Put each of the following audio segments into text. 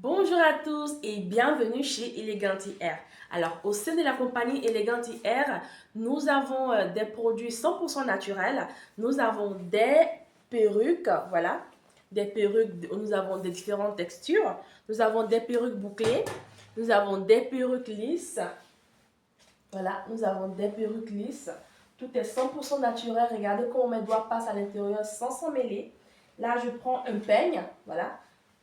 Bonjour à tous et bienvenue chez Eleganti Hair. Alors, au sein de la compagnie Eleganti Hair, nous avons des produits 100% naturels. Nous avons des perruques, voilà, des perruques, nous avons des différentes textures. Nous avons des perruques bouclées, nous avons des perruques lisses. Voilà, nous avons des perruques lisses. Tout est 100% naturel. Regardez comment mes doigts passent à l'intérieur sans s'en mêler. Là, je prends un peigne, voilà.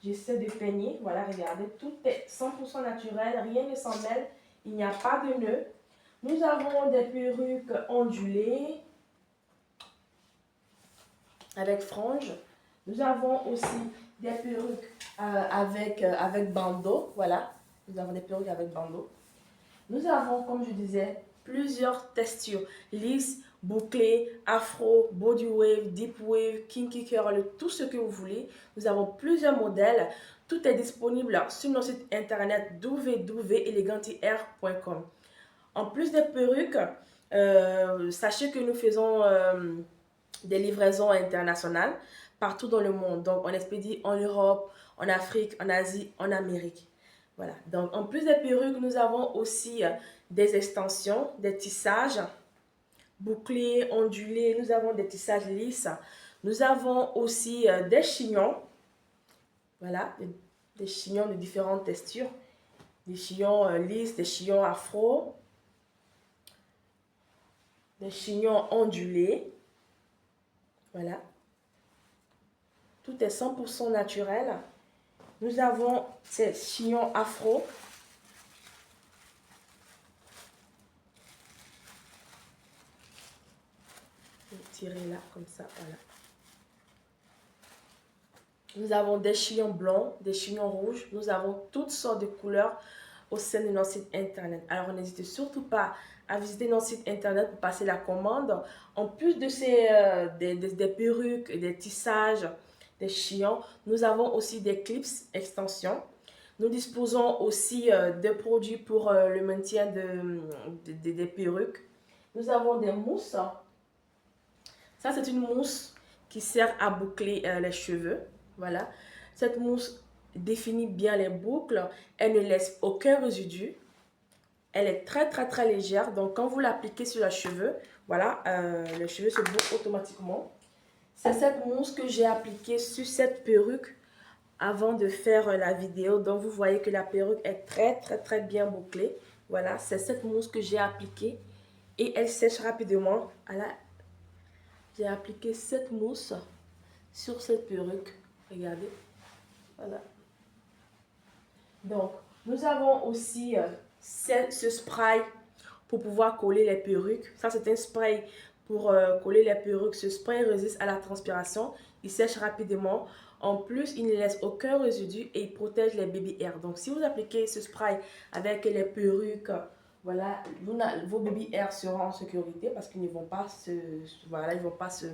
J'essaie de peigner, voilà, regardez. Tout est 100% naturel, rien ne s'en mêle. Il n'y a pas de nœud. Nous avons des perruques ondulées avec franges. Nous avons aussi des perruques avec bandeau, voilà. Nous avons des perruques avec bandeau. Nous avons, comme je disais, plusieurs textures. Lisse, bouclé, afro, body wave, deep wave, kinky curl, tout ce que vous voulez. Nous avons plusieurs modèles. Tout est disponible sur notre site internet www.elegantihair.com. En plus des perruques, sachez que nous faisons des livraisons internationales partout dans le monde. Donc, on expédie en Europe, en Afrique, en Asie, en Amérique. Voilà. Donc, en plus des perruques, nous avons aussi des extensions, des tissages bouclés, ondulés. Nous avons des tissages lisses. Nous avons aussi des chignons. Voilà, des chignons de différentes textures. Des chignons lisses, des chignons afro, des chignons ondulés. Voilà. Tout est 100% naturel. Nous avons ces chignons afro. Je vais tirer là, comme ça, voilà. Nous avons des chignons blancs, des chignons rouges. Nous avons toutes sortes de couleurs au sein de notre site internet. Alors, n'hésitez surtout pas à visiter notre site internet pour passer la commande. En plus de des perruques, des tissages, des chignons, nous avons aussi des clips extensions. Nous disposons aussi de produits pour le maintien des perruques. Nous avons des mousses. Ça, c'est une mousse qui sert à boucler les cheveux. Voilà. Cette mousse définit bien les boucles. Elle ne laisse aucun résidu. Elle est très, très, très légère. Donc, quand vous l'appliquez sur les cheveux, voilà, les cheveux se bouclent automatiquement. C'est cette mousse que j'ai appliquée sur cette perruque avant de faire la vidéo. Donc, vous voyez que la perruque est très, très, très bien bouclée. Voilà, c'est cette mousse que j'ai appliquée et elle sèche rapidement. Voilà, j'ai appliqué cette mousse sur cette perruque. Regardez. Voilà. Donc, nous avons aussi ce spray pour pouvoir coller les perruques. Ça, c'est un spray pour coller les perruques. Ce spray résiste à la transpiration. Il sèche rapidement. En plus, il ne laisse aucun résidu et il protège les baby hairs. Donc, si vous appliquez ce spray avec les perruques, voilà, vos baby hairs seront en sécurité parce qu'ils ne vont pas voilà, ils vont pas se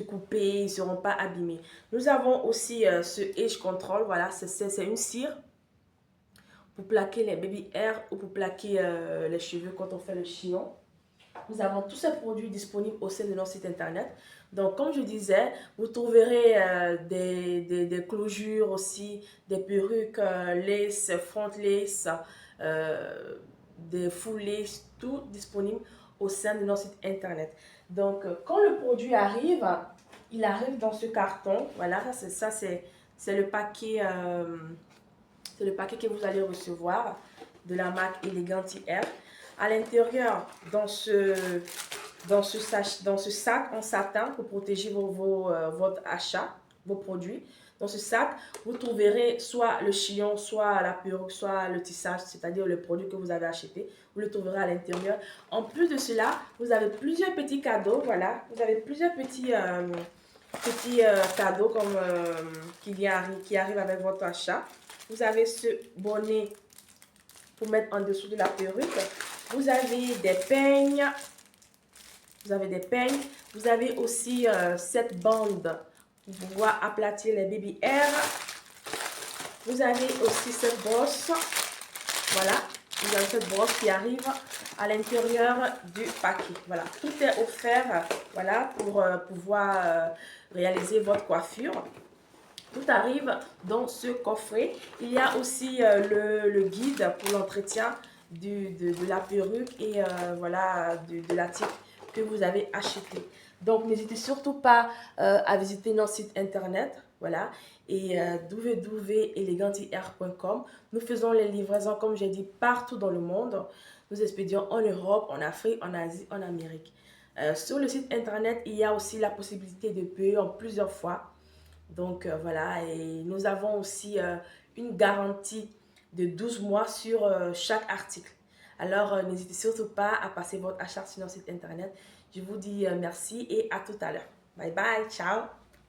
couper, ils ne seront pas abîmés. Nous avons aussi ce Age Control, voilà, c'est une cire pour plaquer les baby hairs ou pour plaquer les cheveux quand on fait le chignon. Nous avons tous ces produits disponibles au sein de notre site internet. Donc, comme je disais, vous trouverez des closures aussi, des perruques lace, front lace, des full lace, tout disponible au sein de notre site internet. Donc, quand le produit arrive, il arrive dans ce carton. Voilà, c'est le paquet. C'est le paquet que vous allez recevoir de la marque Eleganti Hair. À l'intérieur, dans ce sac en satin pour protéger votre achat, vos produits. Dans ce sac, vous trouverez soit le chignon, soit la perruque, soit le tissage, c'est-à-dire le produit que vous avez acheté. Vous le trouverez à l'intérieur. En plus de cela, vous avez plusieurs petits cadeaux. Voilà, vous avez plusieurs petits cadeaux comme, qui arrivent avec votre achat. Vous avez ce bonnet pour mettre en dessous de la perruque. Vous avez des peignes. Vous avez des peignes. Vous avez aussi cette bande pour pouvoir aplatir les baby hairs. Vous avez aussi cette brosse. Voilà. Vous avez cette brosse qui arrive à l'intérieur du paquet. Voilà. Tout est offert, voilà, pour pouvoir réaliser votre coiffure. Tout arrive dans ce coffret. Il y a aussi le guide pour l'entretien de la perruque et voilà, de l'article que vous avez acheté. Donc, n'hésitez surtout pas à visiter notre site internet, voilà, et www.elegantiair.com. Nous faisons les livraisons, comme j'ai dit, partout dans le monde. Nous expédions en Europe, en Afrique, en Asie, en Amérique. Sur le site internet, il y a aussi la possibilité de payer en plusieurs fois. Donc voilà, et nous avons aussi une garantie de 12 mois sur chaque article. Alors n'hésitez surtout pas à passer votre achat sur notre site internet. Je vous dis merci et à tout à l'heure. Bye bye, ciao.